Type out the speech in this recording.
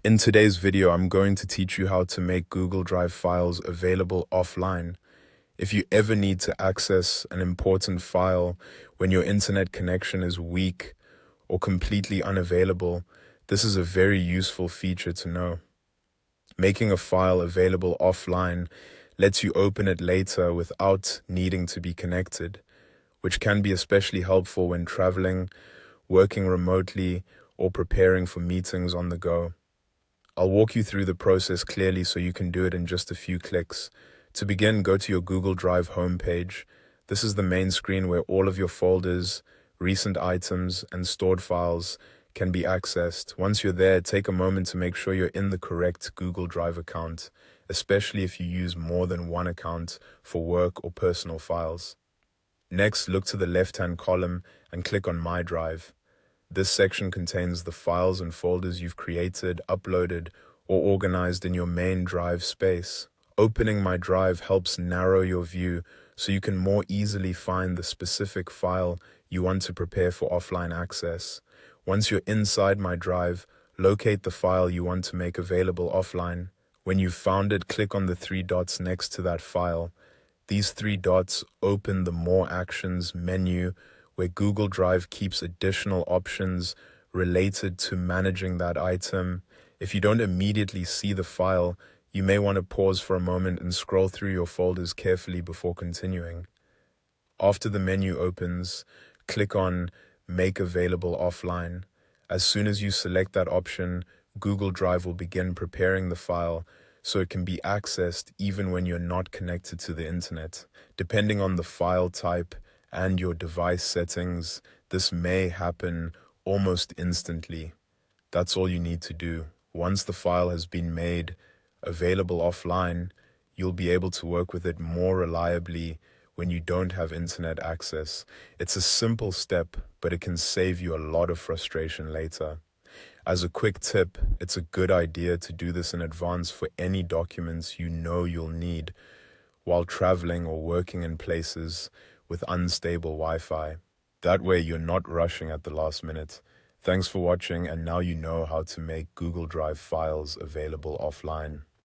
In today's video, I'm going to teach you how to make Google Drive files available offline. If you ever need to access an important file when your internet connection is weak or completely unavailable, this is a very useful feature to know. Making a file available offline lets you open it later without needing to be connected, which can be especially helpful when traveling, working remotely, or preparing for meetings on the go. I'll walk you through the process clearly so you can do it in just a few clicks. To begin, go to your Google Drive homepage. This is the main screen where all of your folders, recent items, and stored files can be accessed. Once you're there, take a moment to make sure you're in the correct Google Drive account, especially if you use more than one account for work or personal files. Next, look to the left-hand column and click on My Drive. This section contains the files and folders you've created, uploaded, or organized in your main drive space. Opening My Drive helps narrow your view so you can more easily find the specific file you want to prepare for offline access. Once you're inside My Drive, locate the file you want to make available offline. When you've found it, click on the three dots next to that file. These three dots open the More Actions menu, where Google Drive keeps additional options related to managing that item. If you don't immediately see the file, you may want to pause for a moment and scroll through your folders carefully before continuing. After the menu opens, click on Make Available Offline. As soon as you select that option, Google Drive will begin preparing the file so it can be accessed even when you're not connected to the internet. Depending on the file type and your device settings, this may happen almost instantly. That's all you need to do. Once the file has been made available offline, you'll be able to work with it more reliably when you don't have internet access. It's a simple step, but it can save you a lot of frustration later. As a quick tip, it's a good idea to do this in advance for any documents you know you'll need while traveling or working in places with unstable Wi-Fi. That way you're not rushing at the last minute. Thanks for watching, and now you know how to make Google Drive files available offline.